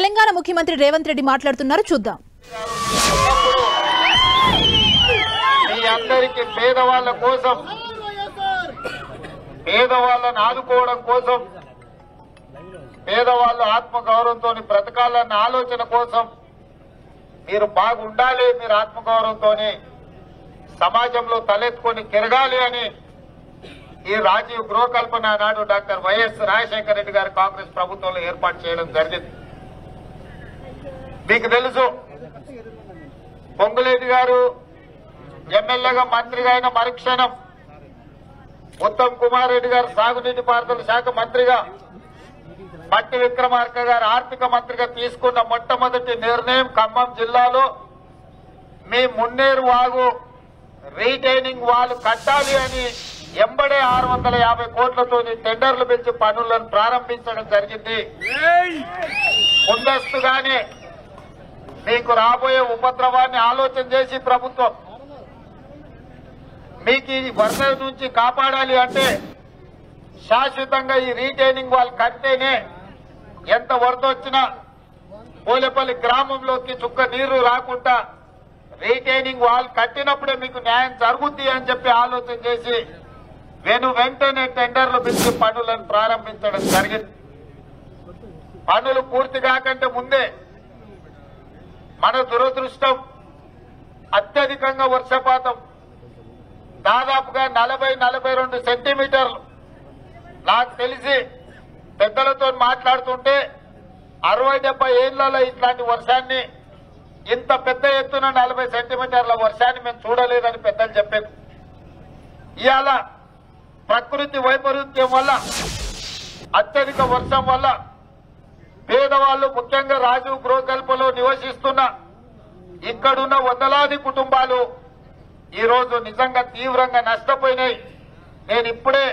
తెలంగాణ ముఖ్యమంత్రి రేవంత్ రెడ్డి మాట్లాడుతున్నారు, చూద్దాం. మీ అందరికీ పేదవాళ్ళ కోసం, పేదవాళ్ళని ఆదుకోవడం కోసం, పేదవాళ్ళు ఆత్మగౌరవంతో బ్రతకాలన్న ఆలోచన కోసం మీరు బాగుండాలి, మీరు ఆత్మగౌరవంతో సమాజంలో తలెత్తుకొని తిరగాలి అని ఈ రాజీవ్ గృహకల్పన నాడు డాక్టర్ వైఎస్ రాజశేఖర రెడ్డి గారు కాంగ్రెస్ ప్రభుత్వంలో ఏర్పాటు చేయడం జరిగింది. మీకు తెలుసు, పొంగులేటి గారు ఎమ్మెల్యేగా మంత్రిగా అయిన మరుక్షణం ఉత్తమ్ కుమార్ రెడ్డి గారు సాగునీటి పారుదల శాఖ మంత్రిగా, మట్టి విక్రమార్క గారు ఆర్థిక మంత్రిగా తీసుకున్న మొట్టమొదటి నిర్ణయం ఖమ్మం జిల్లాలో మీ మున్నేరు వాగు రీటైనింగ్ వాల్ కట్టాలి అని ఎంబడే 650 కోట్లతో టెండర్లు పిలిచి పనులను ప్రారంభించడం జరిగింది. ముందస్తుగానే మీకు రాబోయే ఉపద్రవాన్ని ఆలోచన చేసి ప్రభుత్వం మీకు ఈ వరద నుంచి కాపాడాలి అంటే శాశ్వతంగా ఈ రీటైనింగ్ వాల్ కడితేనే ఎంత వరద వచ్చినా పోలేపల్లి గ్రామంలోకి చుక్క నీరు రాకుండా రీటైనింగ్ వాల్ కట్టినప్పుడే మీకు న్యాయం జరుగుద్ది అని చెప్పి ఆలోచన చేసి వెంటనే టెండర్లు పిలిచి పనులను ప్రారంభించడం జరిగింది. పనులు పూర్తి కాకంటే ముందే మన దురదృష్టం అత్యధికంగా వర్షపాతం దాదాపుగా 40-42 సెంటీమీటర్లు. నాకు తెలిసి పెద్దలతో మాట్లాడుతుంటే 60-70 ఏళ్లలో ఇట్లాంటి వర్షాన్ని ఇంత పెద్ద ఎత్తున 40 సెంటీమీటర్ల వర్షాన్ని మేము చూడలేదని పెద్దలు చెప్పారు. ఇవాళ ప్రకృతి వైపరీత్యం వల్ల, అత్యధిక వర్షం వల్ల పేదవాళ్లు, ముఖ్యంగా రాజీవ్ గృహకల్పలో నివసిస్తున్న ఇక్కడున్న వందలాది కుటుంబాలు ఈరోజు నిజంగా తీవ్రంగా నష్టపోయినాయి. నేను ఇప్పుడే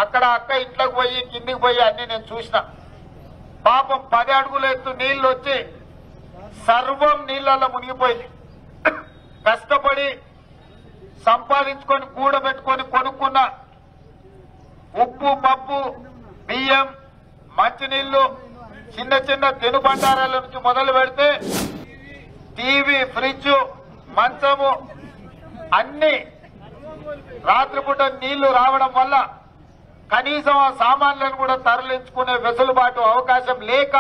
అక్కడ అక్క ఇంట్లోకి పోయి కిందికి పోయి అన్ని నేను చూసిన. పాపం 10 అడుగుల ఎత్తు నీళ్లు వచ్చి సర్వం నీళ్లలో మునిగిపోయింది. కష్టపడి సంపాదించుకొని కూడబెట్టుకొని కొనుక్కున్న ఉప్పు, పప్పు, బియ్యం, మంచినీళ్లు, చిన్న చిన్న తినుబండారాల నుంచి మొదలు పెడితే టీవీ, ఫ్రిడ్జ్, మంచము అన్ని రాత్రిపూట నీళ్లు రావడం వల్ల కనీసం ఆ సామాన్లను కూడా తరలించుకునే వెసులుబాటు అవకాశం లేక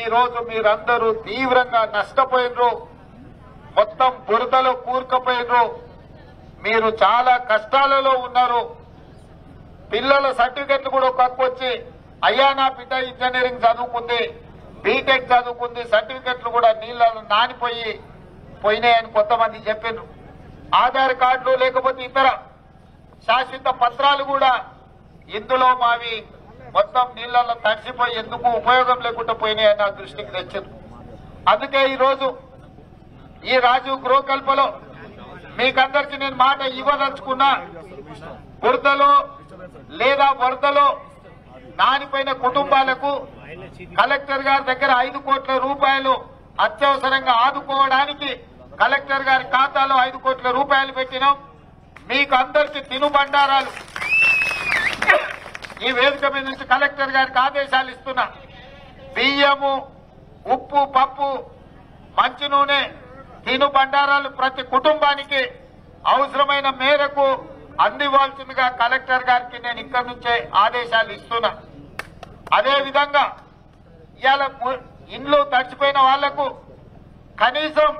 ఈ రోజు మీరందరూ తీవ్రంగా నష్టపోయినరు. మొత్తం బురదలో కూరుకుపోయినరు. మీరు చాలా కష్టాలలో ఉన్నారు. పిల్లల సర్టిఫికెట్లు కూడా వచ్చి అయ్యా నా బిడ్డ ఇంజనీరింగ్ చదువుకుంది, బీటెక్ చదువుకుంది, సర్టిఫికెట్లు కూడా నీళ్లలో పోయినాయని కొంతమంది చెప్పారు. ఆధార్ కార్డులు లేకపోతే ఇతర శాశ్వత పత్రాలు కూడా ఇందులో మావి మొత్తం నీళ్లలో తడిసిపోయి ఎందుకు ఉపయోగం లేకుండా పోయినాయని నా దృష్టికి తెచ్చారు. అందుకే ఈరోజు ఈ రాజీవ్ గృహకల్పలో మీకందరికీ నేను మాట ఇవ్వదలుచుకున్నా. బురదలో లేదా వరదలో నానిపోయిన కుటుంబాలకు కలెక్టర్ గారి దగ్గర 5 కోట్ల రూపాయలు అత్యవసరంగా ఆదుకోవడానికి కలెక్టర్ గారి ఖాతాలో 5 కోట్ల రూపాయలు పెట్టినాం. మీకు అందరికీ తినుబండారాలు ఈ వేదిక మీద నుంచి కలెక్టర్ గారికి ఆదేశాలు ఇస్తున్నా. బియ్యము, ఉప్పు, పప్పు, మంచి నూనె, తినుబండారాలు ప్రతి కుటుంబానికి అవసరమైన మేరకు అందివ్వాల్సిందిగా కలెక్టర్ గారికి నేను ఇక్కడి నుంచే ఆదేశాలు ఇస్తున్నా. అదేవిధంగా ఇవాళ ఇండ్లు తడిచిపోయిన వాళ్లకు కనీసం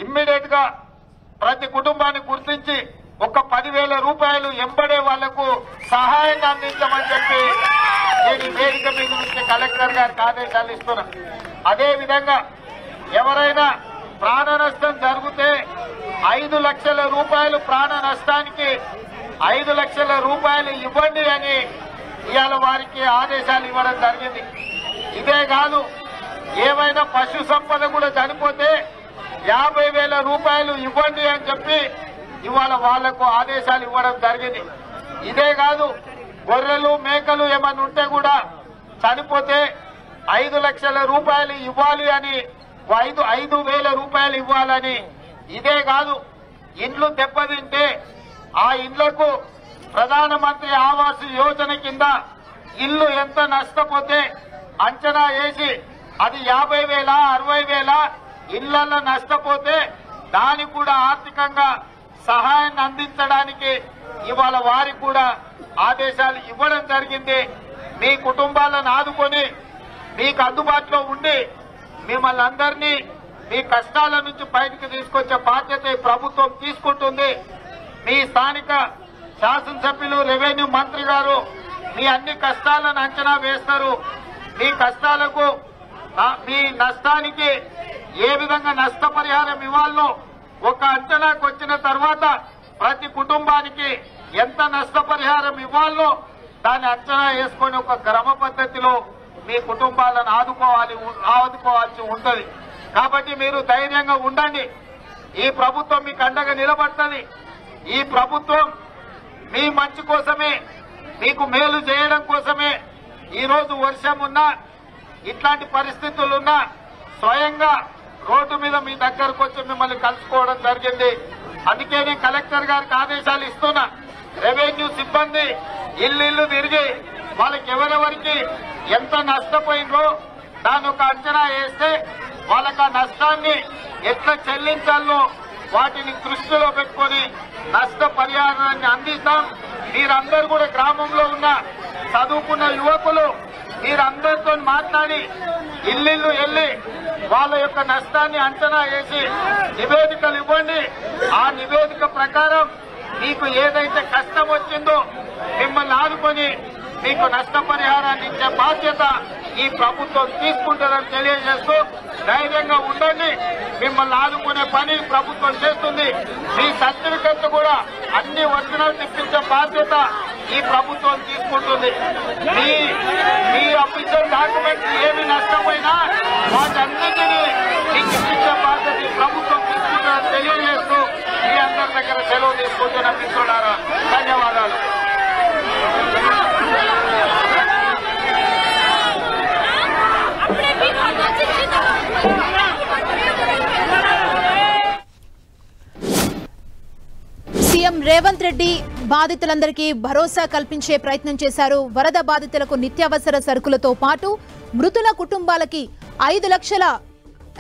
ఇమ్మీడియట్ గా ప్రతి కుటుంబాన్ని గుర్తించి ఒక 10,000 రూపాయలు ఎంబడే వాళ్లకు సహాయంగా అందించమని చెప్పి నేను వేదిక మీద నుంచి కలెక్టర్ గారికి ఆదేశాలు ఇస్తున్నా. అదేవిధంగా ఎవరైనా ప్రాణ నష్టం జరిగితే 5 లక్షల రూపాయలు ప్రాణ నష్టానికి 5 లక్షల రూపాయలు ఇవ్వండి అని ఇవాళ వారికి ఆదేశాలు ఇవ్వడం జరిగింది. ఇదే కాదు, ఏమైనా పశు సంపద కూడా చనిపోతే 50,000 రూపాయలు ఇవ్వండి అని చెప్పి ఇవాళ వాళ్లకు ఆదేశాలు ఇవ్వడం జరిగింది. ఇదే కాదు, గొర్రెలు, మేకలు ఏమన్నా ఉంటే కూడా చనిపోతే 5 లక్షల రూపాయలు ఇవ్వాలి అని 5,000 రూపాయలు ఇవ్వాలని. ఇదే కాదు, ఇండ్లు దెబ్బతింటే ఆ ఇండ్లకు ప్రధానమంత్రి ఆవాస్ యోజన కింద ఇల్లు ఎంత నష్టపోతే అంచనా వేసి అది 50,000 60,000 ఇళ్లలో నష్టపోతే దానికి కూడా ఆర్థికంగా సహాయాన్ని అందించడానికి ఇవాళ వారికి కూడా ఆదేశాలు ఇవ్వడం జరిగింది. మీ కుటుంబాలను ఆదుకొని మీకు అందుబాటులో ఉండి మిమ్మల్ని అందరినీ మీ కష్టాల నుంచి బయటకు తీసుకొచ్చే బాధ్యత ఈ ప్రభుత్వం తీసుకుంటుంది. మీ స్థానిక శాసనసభ్యులు రెవెన్యూ మంత్రి గారు మీ అన్ని కష్టాలను అంచనా వేస్తారు. మీ కష్టాలకు మీ నష్టానికి ఏ విధంగా నష్టపరిహారం ఇవ్వాలో ఒక అంచనాకు వచ్చిన తర్వాత ప్రతి కుటుంబానికి ఎంత నష్టపరిహారం ఇవ్వాలో దాన్ని అంచనా వేసుకొని ఒక క్రమ పద్ధతిలో మీ కుటుంబాలను ఆదుకోవాల్సి ఉంటుంది. కాబట్టి మీరు ధైర్యంగా ఉండండి. ఈ ప్రభుత్వం మీకు అండగా నిలబడుతుంది. ఈ ప్రభుత్వం మీ మంచి కోసమే, మీకు మేలు చేయడం కోసమే ఈ రోజు వర్షం ఉన్నా ఇట్లాంటి పరిస్థితులున్నా స్వయంగా రోడ్డు మీద మీ దగ్గరకు వచ్చి మిమ్మల్ని కలుసుకోవడం జరిగింది. అందుకే నేను కలెక్టర్ గారికి ఆదేశాలు ఇస్తున్నా. రెవెన్యూ సిబ్బంది ఇల్లు తిరిగి వాళ్ళకి ఎవరెవరికి ఎంత నష్టపోయిందో దాని ఒక అంచనా వేస్తే వాళ్ళకి ఆ నష్టాన్ని ఎట్లా చెల్లించాలో వాటిని దృష్టిలో పెట్టుకొని నష్ట పరిహారాన్ని అందిస్తాం. మీరందరూ కూడా గ్రామంలో ఉన్న చదువుకున్న యువకులు మీరందరితో మాట్లాడి ఇల్లు వెళ్లి వాళ్ళ యొక్క నష్టాన్ని అంచనా వేసి నివేదికలు ఇవ్వండి. ఆ నివేదిక ప్రకారం మీకు ఏదైతే కష్టం వచ్చిందో మిమ్మల్ని ఆదుకొని మీకు నష్టపరిహారాన్ని ఇచ్చే బాధ్యత ఈ ప్రభుత్వం తీసుకుంటుందని తెలియజేస్తూ ధైర్యంగా ఉండండి. మిమ్మల్ని ఆదుకునే పని ప్రభుత్వం చేస్తుంది. మీ సర్టిఫికెట్లు కూడా అన్ని ఒరిజినల్ తెప్పించే బాధ్యత ఈ ప్రభుత్వం తీసుకుంటుంది. మీ అఫీషియల్ డాక్యుమెంట్స్ ఏమి నష్టమైనా వాటన్నిటినీ మీకు ఇప్పించే బాధ్యత ఈ ప్రభుత్వం తీసుకుంటుందని తెలియజేస్తూ మీ అందరి దగ్గర సెలవు తీసుకుంటున్న మిత్రులారా ధన్యవాదాలు. సీఎం రేవంత్ రెడ్డి బాధితులందరికీ భరోసా కల్పించే ప్రయత్నం చేశారు. వరద బాధితులకు నిత్యావసర సరుకులతో పాటు మృతుల కుటుంబాలకి 5 లక్షల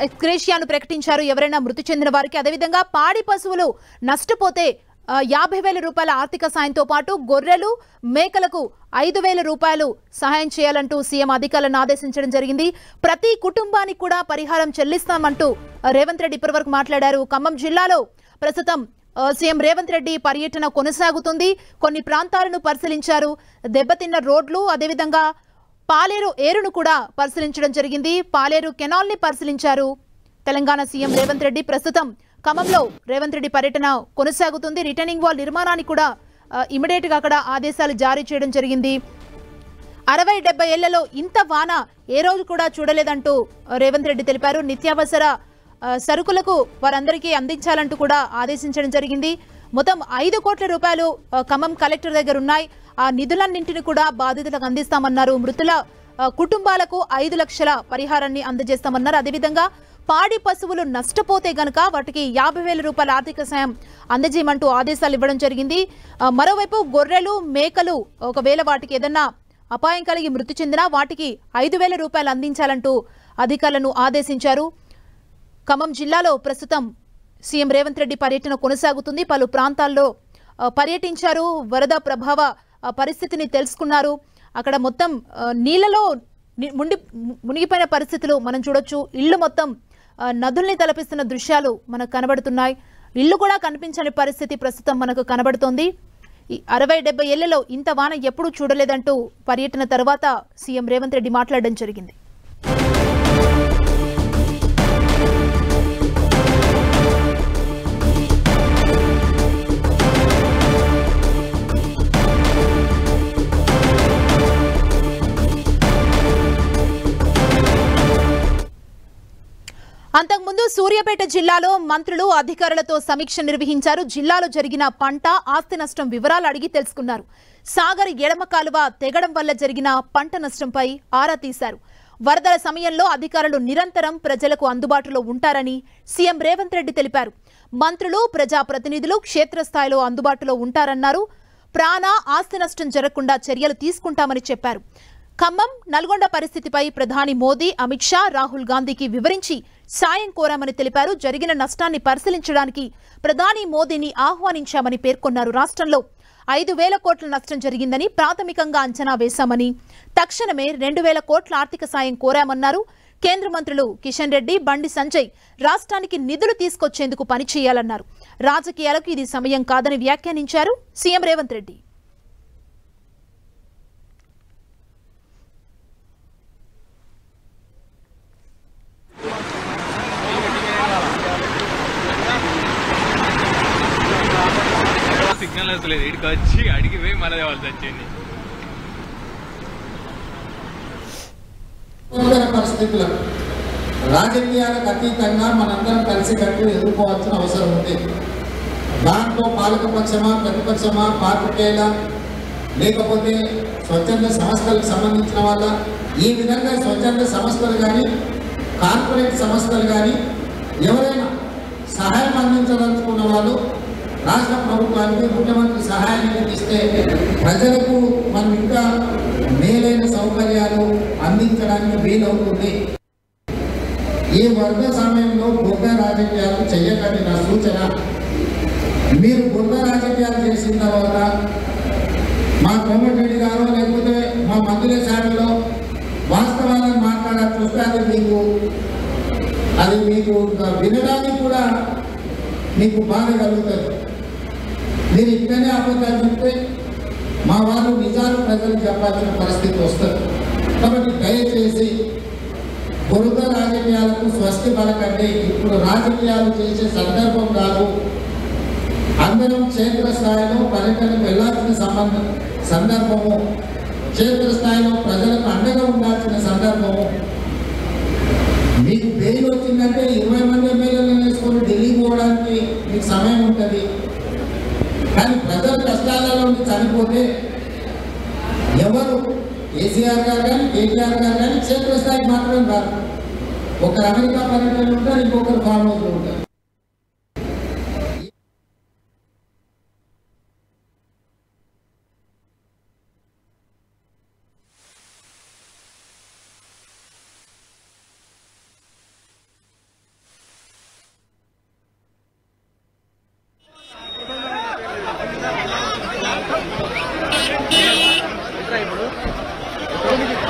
ఎక్స్గ్రేషియాను ప్రకటించారు. ఎవరైనా మృతి చెందిన వారికి, అదేవిధంగా పాడి పశువులు నష్టపోతే 50,000 రూపాయల ఆర్థిక సాయంతో పాటు గొర్రెలు మేకలకు 5,000 రూపాయలు సహాయం చేయాలంటూ సీఎం అధికారులను ఆదేశించడం జరిగింది. ప్రతి కుటుంబానికి కూడా పరిహారం చెల్లిస్తామంటూ రేవంత్ రెడ్డి ఇప్పటివరకు మాట్లాడారు. ఖమ్మం జిల్లాలో ప్రస్తుతం సీఎం రేవంత్ రెడ్డి పర్యటన కొనసాగుతుంది. కొన్ని ప్రాంతాలను పరిశీలించారు. దెబ్బతిన్న రోడ్లు, అదేవిధంగా పాలేరు ఏరును కూడా పరిశీలించడం జరిగింది. పాలేరు కెనాల్ ని పరిశీలించారు. తెలంగాణ సీఎం రేవంత్ రెడ్డి ప్రస్తుతం ఖమ్మంలో రేవంత్ రెడ్డి పర్యటన కొనసాగుతుంది. రిటర్నింగ్ వాల్ నిర్మాణానికి కూడా ఇమిడియట్ గా అక్కడ ఆదేశాలు జారీ చేయడం జరిగింది. 60-70 ఏళ్లలో ఇంత వాన ఏ రోజు కూడా చూడలేదంటూ రేవంత్ రెడ్డి తెలిపారు. నిత్యావసర సరుకులకు వారందరికీ అందించాలంటూ కూడా ఆదేశించడం జరిగింది. మొత్తం 5 కోట్ల రూపాయలు ఖమ్మం కలెక్టర్ దగ్గర ఉన్నాయి. ఆ నిధులన్నింటినీ కూడా బాధితులకు అందిస్తామన్నారు. మృతుల కుటుంబాలకు 5 లక్షల పరిహారాన్ని అందజేస్తామన్నారు. అదేవిధంగా పాడి పశువులు నష్టపోతే గనక వాటికి 50,000 రూపాయల ఆర్థిక సాయం అందజేయమంటూ ఆదేశాలు ఇవ్వడం జరిగింది. మరోవైపు గొర్రెలు మేకలు ఒకవేళ వాటికి ఏదన్నా అపాయం కలిగి మృతి చెందినా వాటికి 5,000 రూపాయలు అందించాలంటూ అధికారులను ఆదేశించారు. ఖమ్మం జిల్లాలో ప్రస్తుతం సీఎం రేవంత్ రెడ్డి పర్యటన కొనసాగుతుంది. పలు ప్రాంతాల్లో పర్యటించారు. వరద ప్రభావ పరిస్థితిని తెలుసుకున్నారు. అక్కడ మొత్తం నీళ్లలో మునిగిపోయిన పరిస్థితులు మనం చూడొచ్చు. ఇళ్లు మొత్తం నదుల్ని తలపిస్తున్న దృశ్యాలు మనకు కనబడుతున్నాయి. ఇళ్లు కూడా కనిపించని పరిస్థితి ప్రస్తుతం మనకు కనబడుతోంది. ఈ 60-70 ఏళ్లలో ఇంత వాన ఎప్పుడూ చూడలేదంటూ పర్యటన తర్వాత సీఎం రేవంత్ రెడ్డి మాట్లాడడం జరిగింది. అంతకుముందు సూర్యాపేట జిల్లాలో మంత్రులు అధికారులతో సమీక్ష నిర్వహించారు. జిల్లాలో జరిగిన పంట ఆస్తి నష్టం వివరాలు అడిగి తెలుసుకున్నారు. సాగర్ ఎడమ కాలువ తెగడం వల్ల జరిగిన పంట నష్టంపై ఆరా తీశారు. వరదల సమయంలో అధికారులు నిరంతరం ప్రజలకు అందుబాటులో ఉంటారని సీఎం రేవంత్ రెడ్డి తెలిపారు. మంత్రులు, ప్రజాప్రతినిధులు క్షేత్రస్థాయిలో అందుబాటులో ఉంటారన్నారు. ప్రాణ ఆస్తి నష్టం జరగకుండా చర్యలు తీసుకుంటామని చెప్పారు. ఖమ్మం, నల్గొండ పరిస్థితిపై ప్రధాని మోదీ, అమిత్ షా, రాహుల్ గాంధీకి వివరించి సాయం కోరామని తెలిపారు. జరిగిన నష్టాన్ని పరిశీలించడానికి ప్రధాని మోదీని ఆహ్వానించామని పేర్కొన్నారు. రాష్ట్రంలో 5,000 కోట్ల నష్టం జరిగిందని ప్రాథమికంగా అంచనా వేశామని, తక్షణమే 2,000 కోట్ల ఆర్థిక సాయం కోరామన్నారు. కేంద్ర మంత్రులు కిషన్ రెడ్డి, బండి సంజయ్ రాష్ట్రానికి నిధులు తీసుకొచ్చేందుకు పనిచేయాలన్నారు. రాజకీయాలకు ఇది సమయం కాదని వ్యాఖ్యానించారు సీఎం రేవంత్ రెడ్డి. సిగ్నల్ వస్తలేదు, ఇక్కడికి వచ్చి అడిగి పోయి మళ్ళీ వాళ్ళకి వచ్చింది. పరిస్థితులు రాజకీయాలకు అతీతంగా మనందరం కలిసికట్టు ఎదుర్కోవాల్సిన అవసరం ఉంది. దాంట్లో పాలకపక్షమా, ప్రతిపక్షమా, పాత్రికేయుల, లేకపోతే స్వచ్ఛంద సంస్థలకు సంబంధించిన వాళ్ళ, ఈ విధంగా స్వచ్ఛంద సంస్థలు కానీ కార్పొరేట్ సంస్థలు కానీ ఎవరైనా సహాయం అందించదలుచుకున్న వాళ్ళు రాష్ట్ర ప్రభుత్వానికి, ముఖ్యమంత్రి సహాయాన్ని ఇస్తే ప్రజలకు మనం ఇంకా మేలైన సౌకర్యాలు అందించడానికి వీలవుతుంది. ఈ వర్గ సమయంలో బుర్ద రాజకీయాలు చేయకండి. నా సూచన, మీరు బుర్ద రాజకీయాలు చేసిన తర్వాత మా కోమటిరెడ్డి గారు లేకపోతే మా మంత్రుల శాఖలో వాస్తవాలను మాట్లాడాల్సి వస్తే అది మీకు వినడానికి కూడా మీకు బాధ కలుగుతుంది. మీరు ఇక్కడనే అబద్ధాలు చెప్తే మా వాళ్ళు నిజాలు ప్రజలకు చెప్పాల్సిన పరిస్థితి వస్తుంది. కాబట్టి దయచేసి బురద రాజకీయాలకు స్వస్తి పలకండి. ఇప్పుడు రాజకీయాలు చేసే సందర్భం కాదు. అందరం క్షేత్రస్థాయిలో పర్యటనకు వెళ్లాల్సిన సందర్భము, క్షేత్రస్థాయిలో ప్రజలకు అండగా ఉండాల్సిన సందర్భము. మీకు బెయిల్ వచ్చిందంటే 20 మంది ఎమ్మెల్యేలను వేసుకొని ఢిల్లీ పోవడానికి మీకు సమయం ఉంటుంది. కానీ ప్రజల కష్టాలలో నుండి చనిపోతే ఎవరు, కేసీఆర్ గారు కానీ కేటీఆర్ గారు కానీ క్షేత్రస్థాయికి మాత్రం కాదు. ఒకరు అమెరికా పర్యటనలు ఉంటారు, ఇంకొకరు ఫామ్ హౌస్లో ఉంటారు. ఇప్పుడు